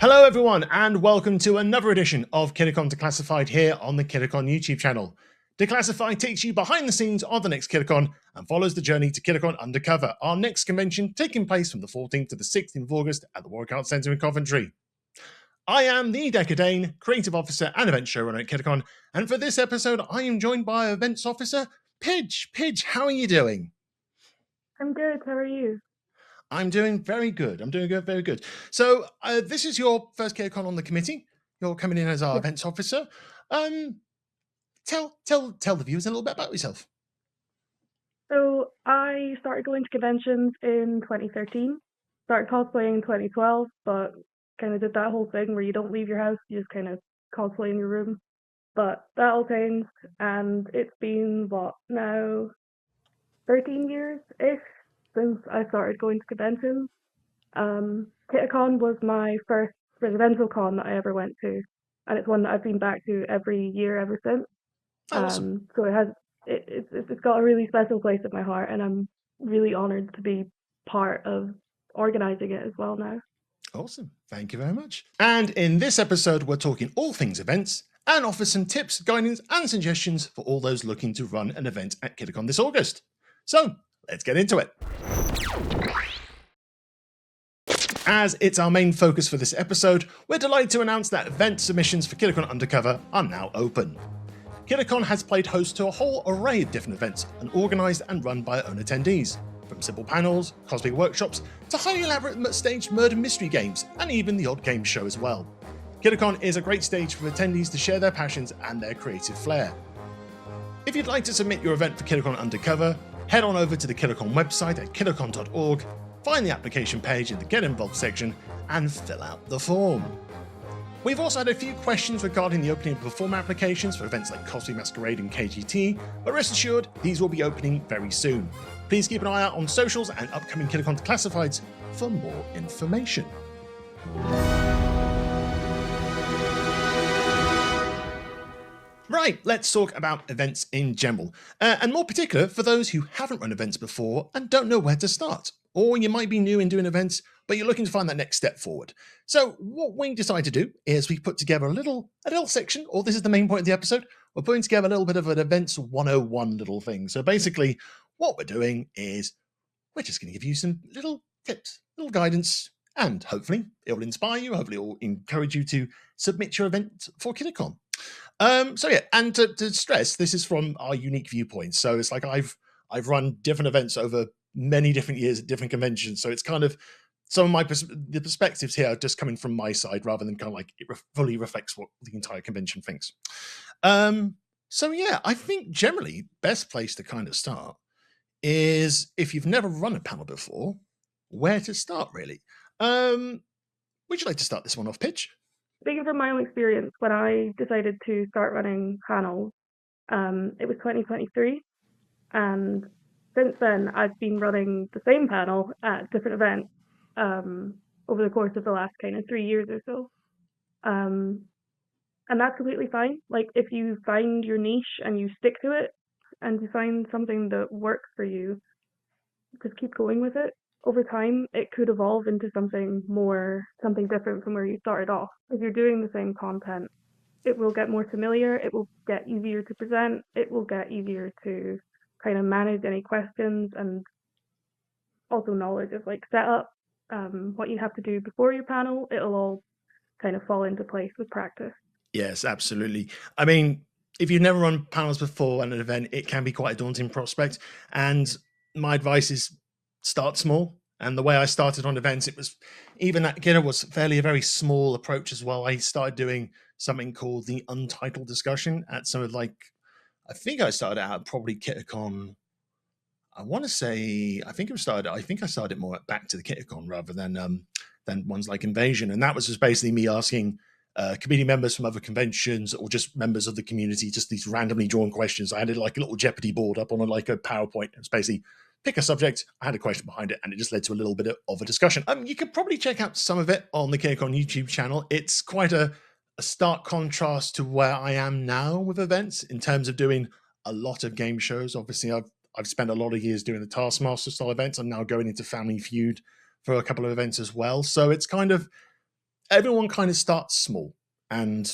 Hello everyone and welcome to another edition of Kitacon Declassified here on the Kitacon YouTube channel. Declassified takes you behind the scenes of the next Kitacon and follows the journey to Kitacon Undercover, our next convention taking place from the 14th to the 16th of August at the Warwick Arts Centre in Coventry. I am the Dekker Dane, Creative Officer and Event Showrunner at Kitacon, and for this episode I am joined by Events Officer Pidge. Pidge, how are you doing? I'm good, how are you? I'm doing very good. I'm doing good, very good. So this is your first Kitacon on the committee. You're coming in as our events officer. Tell the viewers a little bit about yourself. So I started going to conventions in 2013. Started cosplaying in 2012, but kind of did that whole thing where you don't leave your house, you just kind of cosplay in your room. But that all changed, and it's been, what, now 13 years-ish since I started going to conventions. Kitacon was my first residential con that I ever went to, and it's one that I've been back to every year ever since. Awesome. So it's got a really special place in my heart, and I'm really honoured to be part of organising it as well now. Awesome. Thank you very much. And in this episode, we're talking all things events and offer some tips, guidance, and suggestions for all those looking to run an event at Kitacon this August. So let's get into it. As it's our main focus for this episode, we're delighted to announce that event submissions for Kitacon Undercover are now open. Kitacon has played host to a whole array of different events and organised and run by own attendees, from simple panels, cosplay workshops, to highly elaborate staged murder mystery games, and even the odd game show as well. Kitacon is a great stage for attendees to share their passions and their creative flair. If you'd like to submit your event for Kitacon Undercover, head on over to the Kitacon website at kitacon.org, find the application page in the Get Involved section, and fill out the form. We've also had a few questions regarding the opening of perform applications for events like Cosplay Masquerade and KGT, but rest assured, these will be opening very soon. Please keep an eye out on socials and upcoming Kitacon Declassifieds for more information. Right, let's talk about events in general, and more particular for those who haven't run events before and don't know where to start. Or you might be new in doing events, but you're looking to find that next step forward. So what we decided to do is we put together a little section, or this is the main point of the episode, we're putting together a little bit of an events 101 little thing. So basically what we're doing is we're just going to give you some little tips, little guidance, and hopefully it will inspire you, hopefully it will encourage you to submit your event for Kitacon. So yeah, and to stress, this is from our unique viewpoints. So it's like I've run different events over many different years at different conventions. So it's kind of some of my the perspectives here are just coming from my side rather than kind of like it fully reflects what the entire convention thinks. So yeah, I think generally best place to kind of start is if you've never run a panel before, where to start really. Would you like to start this one off, Pidge? Speaking from my own experience, when I decided to start running panels, it was 2023, and since then I've been running the same panel at different events over the course of the last kind of 3 years or so. And that's completely fine. Like, if you find your niche and you stick to it and you find something that works for you, just keep going with it. Over time, it could evolve into something different from where you started off. If you're doing the same content, it will get more familiar, it will get easier to present, it will get easier to kind of manage any questions, and also knowledge of like setup, what you have to do before your panel. It'll all kind of fall into place with practice. Yes, absolutely. I mean, if you've never run panels before at an event, it can be quite a daunting prospect. And my advice is start small. And the way I started on events, it was even that was fairly a very small approach as well. I started doing something called the Untitled discussion at some of like, I think I started out probably Kitacon. I want to say, I think I started more at back to the Kitacon rather than ones like Invasion. And that was just basically me asking committee members from other conventions or just members of the community, just these randomly drawn questions. I had like a little Jeopardy board up on like a PowerPoint. It's basically pick a subject, I had a question behind it, and it just led to a little bit of a discussion. You could probably check out some of it on the Kitacon YouTube channel. It's quite a stark contrast to where I am now with events in terms of doing a lot of game shows. Obviously, I've spent a lot of years doing the Taskmaster style events. I'm now going into Family Feud for a couple of events as well. So it's kind of everyone kind of starts small, and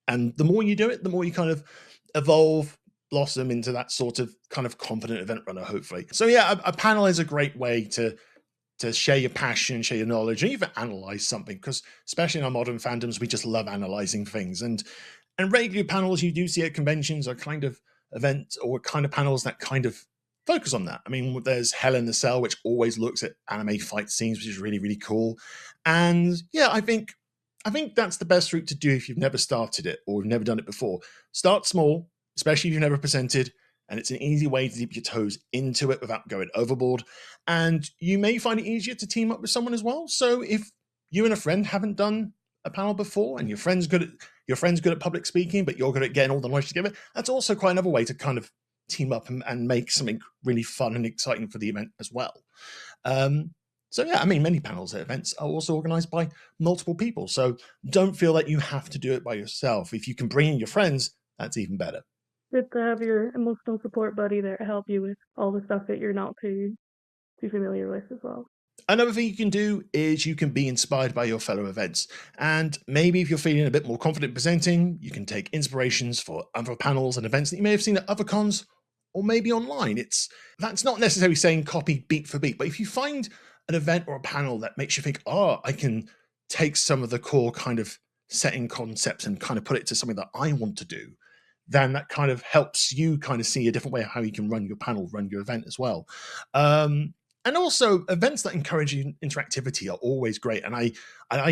the more you do it, the more you kind of evolve, blossom into that sort of kind of confident event runner, hopefully. So yeah, a panel is a great way to share your passion, share your knowledge, and even analyze something, because especially in our modern fandoms, we just love analyzing things. And regular panels you do see at conventions are kind of events or kind of panels that kind of focus on that. I mean, there's Hell in the Cell, which always looks at anime fight scenes, which is really, really cool. And yeah, I think that's the best route to do if you've never started it or never done it before. Start small, especially if you've never presented, and it's an easy way to dip your toes into it without going overboard. And you may find it easier to team up with someone as well. So if you and a friend haven't done a panel before, and your friend's good at public speaking, but you're good at getting all the knowledge together, that's also quite another way to kind of team up and make something really fun and exciting for the event as well. So yeah, I mean, many panels at events are also organized by multiple people. So don't feel that you have to do it by yourself. If you can bring in your friends, that's even better. Good to have your emotional support buddy there to help you with all the stuff that you're not too familiar with as well. Another thing you can do is you can be inspired by your fellow events. And maybe if you're feeling a bit more confident presenting, you can take inspirations for other panels and events that you may have seen at other cons or maybe online. That's not necessarily saying copy beat for beat, but if you find an event or a panel that makes you think, oh, I can take some of the core kind of setting concepts and kind of put it to something that I want to do, then that kind of helps you kind of see a different way of how you can run your panel, run your event as well. And also, events that encourage interactivity are always great. And I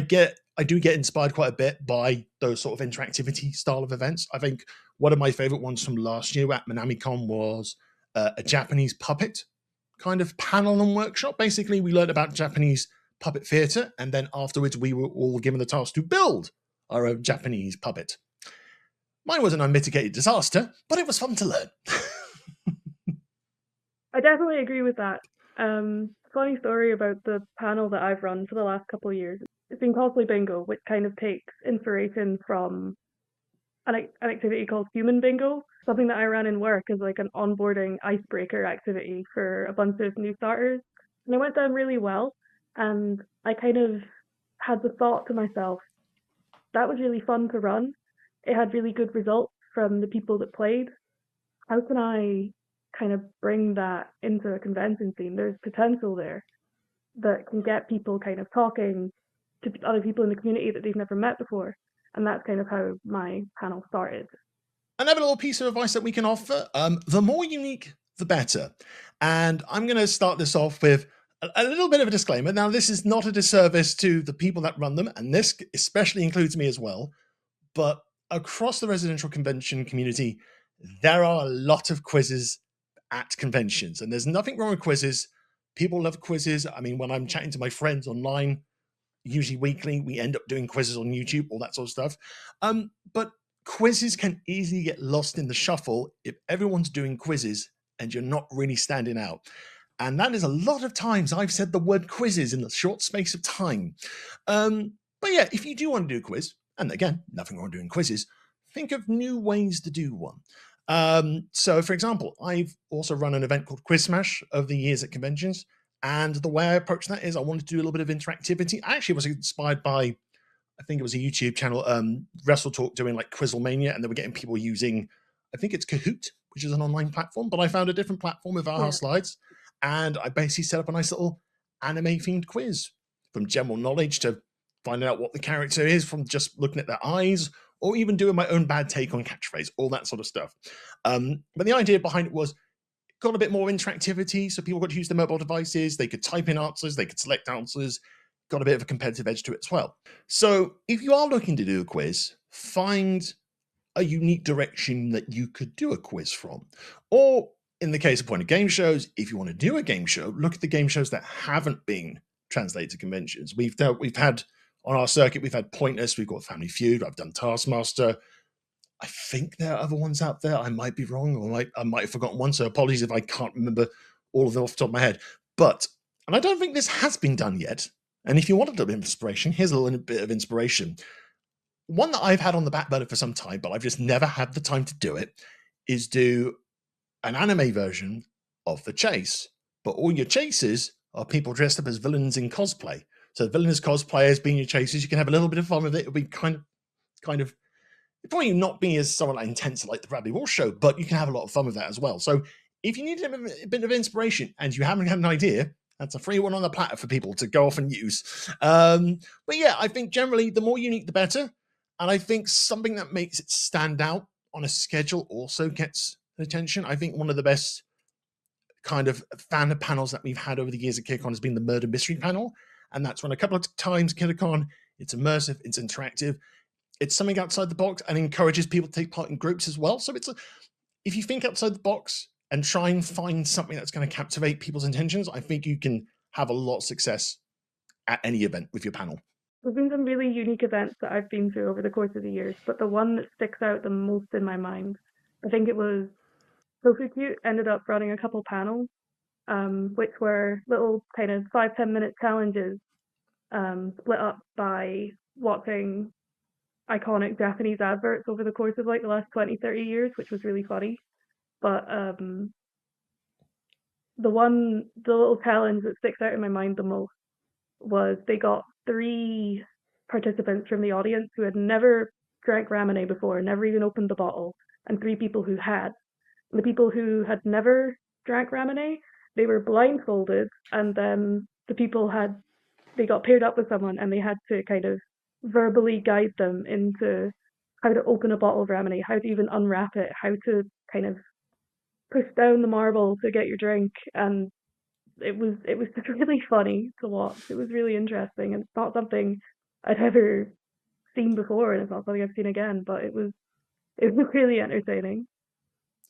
do get inspired quite a bit by those sort of interactivity style of events. I think one of my favorite ones from last year at MinamiCon was a Japanese puppet kind of panel and workshop. Basically, we learned about Japanese puppet theater, and then afterwards we were all given the task to build our own Japanese puppet. Mine was an unmitigated disaster, but it was fun to learn. I definitely agree with that. Funny story about the panel that I've run for the last couple of years. It's been Cosplay Bingo, which kind of takes inspiration from an activity called Human Bingo, something that I ran in work as like an onboarding icebreaker activity for a bunch of new starters. And it went down really well. And I kind of had the thought to myself, that was really fun to run. It had really good results from the people that played. How can I kind of bring that into a convention scene? There's potential there that can get people kind of talking to other people in the community that they've never met before. And that's kind of how my panel started. Another little piece of advice that we can offer, the more unique, the better. And I'm going to start this off with a little bit of a disclaimer. Now, this is not a disservice to the people that run them, and this especially includes me as well. But across the residential convention community, there are a lot of quizzes at conventions, and there's nothing wrong with quizzes. People love quizzes. I mean, when I'm chatting to my friends online, usually weekly, we end up doing quizzes on YouTube, all that sort of stuff. But quizzes can easily get lost in the shuffle if everyone's doing quizzes and you're not really standing out. And that is a lot of times I've said the word quizzes in a short space of time. But yeah, if you do want to do a quiz, and again, nothing wrong doing quizzes, think of new ways to do one. So for example, I've also run an event called Quiz Smash over the years at conventions. And the way I approach that is I wanted to do a little bit of interactivity. I actually was inspired by, I think it was a YouTube channel, Wrestle Talk, doing like Quizzlemania, and they were getting people using, I think it's Kahoot, which is an online platform, but I found a different platform with our slides. And I basically set up a nice little anime-themed quiz, from general knowledge to finding out what the character is from just looking at their eyes, or even doing my own bad take on catchphrase, all that sort of stuff. But the idea behind it was, got a bit more interactivity, so people got to use their mobile devices, they could type in answers, they could select answers, got a bit of a competitive edge to it as well. So if you are looking to do a quiz, find a unique direction that you could do a quiz from. Or in the case of point of game shows, if you want to do a game show, look at the game shows that haven't been translated to conventions. We've had on our circuit, we've had Pointless, we've got Family Feud, I've done Taskmaster. I think there are other ones out there. I might be wrong, or I might have forgotten one, so apologies if I can't remember all of them off the top of my head. But, and I don't think this has been done yet, and if you want a little bit of inspiration, here's a little bit of inspiration. One that I've had on the back burner for some time, but I've just never had the time to do it, is do an anime version of The Chase. But all your chases are people dressed up as villains in cosplay. So villainous cosplayers being your chasers, you can have a little bit of fun with it. It'll be kind of probably not be as somewhat like intense like the Bradley Walsh show, but you can have a lot of fun with that as well. So if you need a bit of inspiration and you haven't had an idea, that's a free one on the platter for people to go off and use. But yeah, I think generally the more unique, the better. And I think something that makes it stand out on a schedule also gets attention. I think one of the best kind of fan panels that we've had over the years at Kitacon has been the murder mystery panel. And that's when a couple of times Kitacon, it's immersive, it's interactive, it's something outside the box and encourages people to take part in groups as well. So if you think outside the box and try and find something that's going to captivate people's intentions, I think you can have a lot of success at any event with your panel. There's been some really unique events that I've been through over the course of the years, but the one that sticks out the most in my mind, I think it was Sophie Cute ended up running a couple panels, which were little kind of 5-10 minute challenges, split up by watching iconic Japanese adverts over the course of like the last 20-30 years, which was really funny. But the little challenge that sticks out in my mind the most was they got 3 participants from the audience who had never drank ramen before, never even opened the bottle, and 3 people who had. And the people who had never drank ramen, they were blindfolded, and then they got paired up with someone and they had to kind of verbally guide them into how to open a bottle of ramen, how to even unwrap it, how to kind of push down the marble to get your drink. And it was just really funny to watch. It was really interesting, and it's not something I'd ever seen before, and it's not something I've seen again, but it was really entertaining.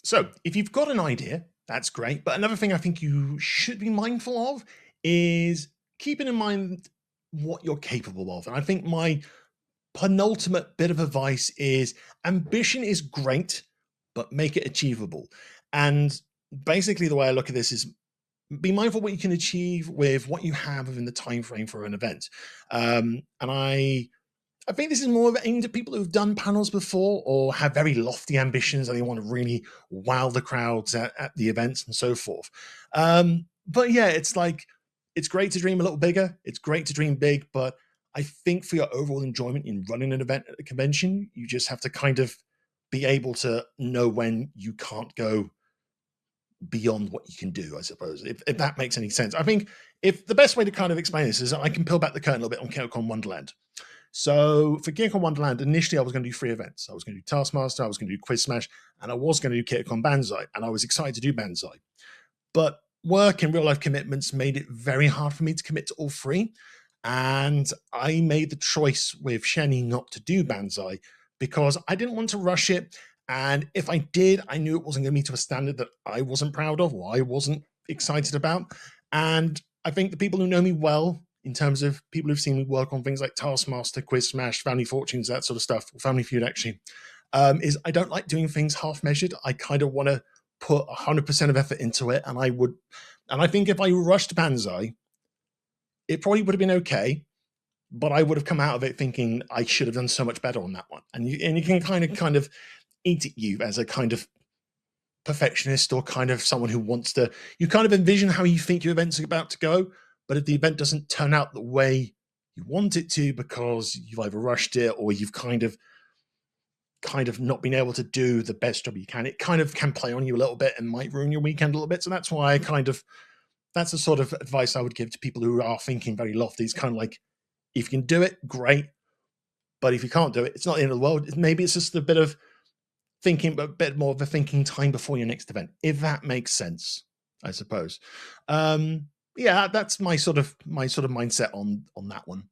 So if you've got an idea, that's great. But another thing I think you should be mindful of is keeping in mind what you're capable of. And I think my penultimate bit of advice is ambition is great, but make it achievable. And basically the way I look at this is be mindful what you can achieve with what you have within the time frame for an event. And I think this is more aimed at people who've done panels before or have very lofty ambitions and they want to really wow the crowds at the events and so forth. But yeah, it's great to dream a little bigger. It's great to dream big, but I think for your overall enjoyment in running an event at a convention, you just have to kind of be able to know when you can't go beyond what you can do, I suppose, if that makes any sense. I think if the best way to kind of explain this is I can peel back the curtain a little bit on Kitacon Wonderland. So for Kitacon Wonderland, initially I was going to do 3 events. I was going to do Taskmaster, I was going to do Quiz Smash, and I was going to do Kitacon Banzai, and I was excited to do Banzai. But work and real life commitments made it very hard for me to commit to all 3. And I made the choice with Shani not to do Banzai because I didn't want to rush it. And if I did, I knew it wasn't going to be to a standard that I wasn't proud of or I wasn't excited about. And I think the people who know me well, in terms of people who've seen me work on things like Taskmaster, Quiz Smash, Family Fortunes, that sort of stuff, or Family Feud actually, is I don't like doing things half measured. I kind of want to put 100% of effort into it. And I think if I rushed Banzai, it probably would have been okay, but I would have come out of it thinking I should have done so much better on that one. And you can kind of eat at you as a kind of perfectionist or kind of someone who wants to, you kind of envision how you think your event's about to go, but if the event doesn't turn out the way you want it to because you've either rushed it or you've kind of not been able to do the best job you can, it kind of can play on you a little bit and might ruin your weekend a little bit. So that's why that's the sort of advice I would give to people who are thinking very lofty. It's kind of like, if you can do it, great. But if you can't do it, it's not the end of the world. Maybe it's just a bit of thinking, but a bit more of a thinking time before your next event, if that makes sense, I suppose. Yeah, that's my sort of mindset on that one.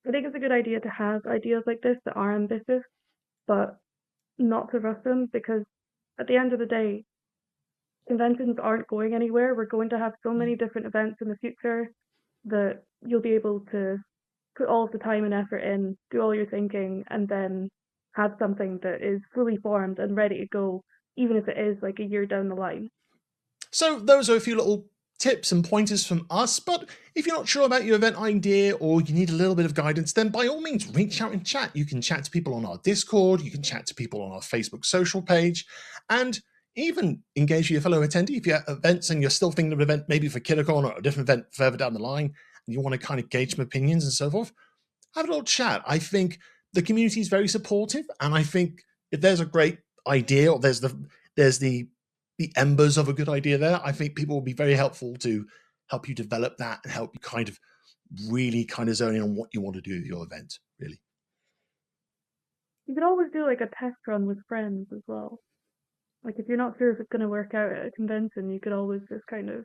I think it's a good idea to have ideas like this that are ambitious, but not to rush them, because at the end of the day, conventions aren't going anywhere. We're going to have so many different events in the future that you'll be able to put all of the time and effort in, do all your thinking, and then have something that is fully formed and ready to go, even if it is like a year down the line. So those are a few little tips and pointers from us, but if you're not sure about your event idea or you need a little bit of guidance, then by all means reach out and chat. You can chat to people on our Discord, you can chat to people on our Facebook social page, and even engage with your fellow attendee if you have events and you're still thinking of an event maybe for Kitacon or a different event further down the line, you want to kind of gauge some opinions and so forth, have a little chat. I think the community is very supportive, and I think if there's a great idea or there's the embers of a good idea there, I think people will be very helpful to help you develop that and help you kind of really kind of zone in on what you want to do with your event, really. You could always do like a test run with friends as well. Like if you're not sure if it's going to work out at a convention, you could always just kind of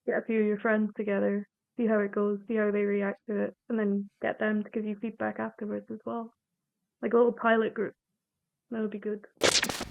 get a few of your friends together, see how it goes, see how they react to it, and then get them to give you feedback afterwards as well. Like a little pilot group. That would be good.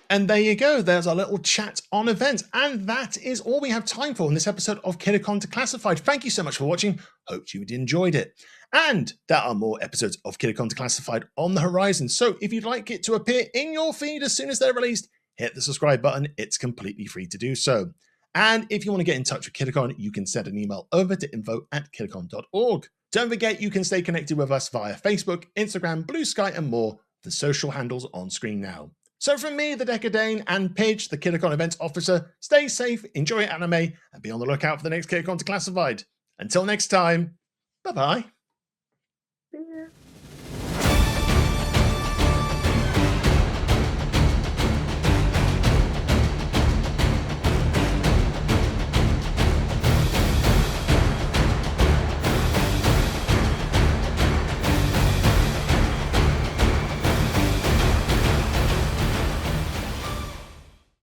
And there you go. There's our little chat on events. And that is all we have time for in this episode of Kitacon Declassified. Thank you so much for watching. Hope you enjoyed it. And there are more episodes of Kitacon Declassified on the horizon. So if you'd like it to appear in your feed as soon as they're released, hit the subscribe button. It's completely free to do so. And if you want to get in touch with Kitacon, you can send an email over to info@kitacon.org. Don't forget, you can stay connected with us via Facebook, Instagram, Blue Sky, and more. The social handles on screen now. So from me, the Dekker Dane, and Pidge, the Kitacon Events Officer, stay safe, enjoy anime, and be on the lookout for the next Kitacon Declassified. Until next time, bye-bye. See ya.